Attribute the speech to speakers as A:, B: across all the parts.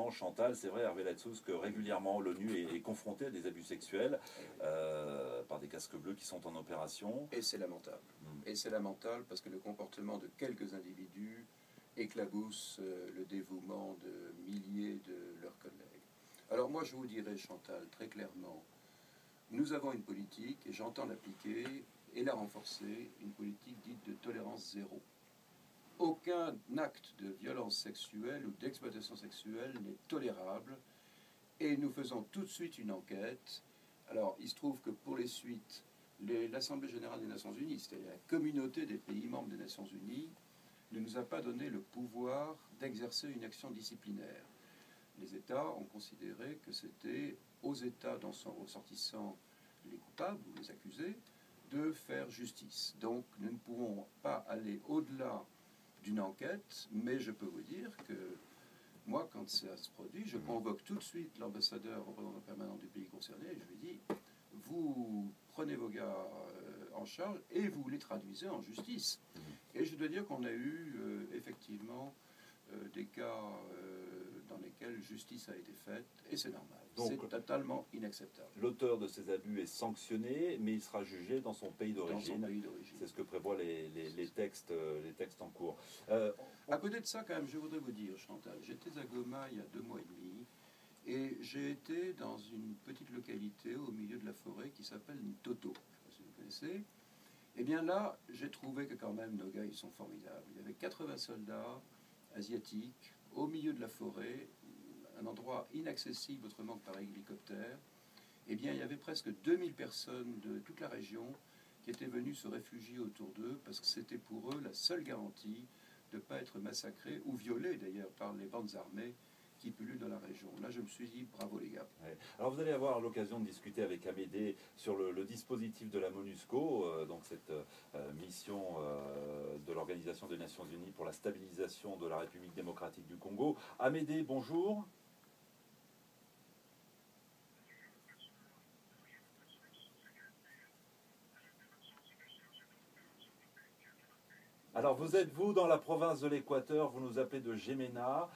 A: effectivement, Chantal, c'est vrai, Hervé Latsous, que régulièrement l'ONU est confrontée à des abus sexuels par des casques bleus qui sont en opération.
B: Et c'est lamentable. Et c'est lamentable parce que le comportement de quelques individus éclabousse le dévouement de milliers de leurs collègues. Alors moi, je vous dirais, Chantal, très clairement, nous avons une politique, et j'entends l'appliquer et la renforcer, une politique dite de tolérance zéro. Aucun acte de violence sexuelle ou d'exploitation sexuelle n'est tolérable, et nous faisons tout de suite une enquête. Alors, il se trouve que pour les suites, l'Assemblée générale des Nations Unies, c'est-à-dire la communauté des pays membres des Nations Unies, ne nous a pas donné le pouvoir d'exercer une action disciplinaire. Les États ont considéré que c'était aux États dont sont ressortissants les coupables ou les accusés de faire justice. Donc nous ne pouvons pas aller au-delà d'une enquête, mais je peux vous dire que moi, quand ça se produit, je convoque tout de suite l'ambassadeur représentant permanent du pays concerné et je lui dis, vous prenez vos gars en charge et vous les traduisez en justice. Et je dois dire qu'on a eu effectivement des cas dans lesquels justice a été faite, et c'est normal. C'est totalement inacceptable.
A: L'auteur de ces abus est sanctionné, mais il sera jugé dans son pays d'origine. C'est ce que prévoient les textes en cours.
B: À côté de ça, quand même, je voudrais vous dire, Chantal, j'étais à Goma il y a 2 mois et demi, et j'ai été dans une petite localité au milieu de la forêt qui s'appelle Ntoto. Je ne sais pas si vous connaissez. Eh bien là, j'ai trouvé que quand même nos gars, ils sont formidables. Il y avait 80 soldats asiatiques au milieu de la forêt, un endroit inaccessible autrement que par hélicoptère. Eh bien, il y avait presque 2000 personnes de toute la région qui étaient venues se réfugier autour d'eux parce que c'était pour eux la seule garantie de ne pas être massacrés ou violés d'ailleurs par les bandes armées qui pullulent dans la région. Là, je me suis dit, bravo les gars.
A: Ouais. Alors vous allez avoir l'occasion de discuter avec Amédée sur le dispositif de la MONUSCO, donc cette mission de l'Organisation des Nations Unies pour la stabilisation de la République démocratique du Congo. Amédée, bonjour. Alors vous êtes vous dans la province de l'Équateur, vous nous appelez de Géména,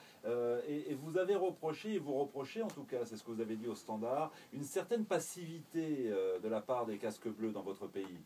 A: et vous avez reproché, et vous reprochez en tout cas, c'est ce que vous avez dit au Standard, une certaine passivité de la part des casques bleus dans votre pays.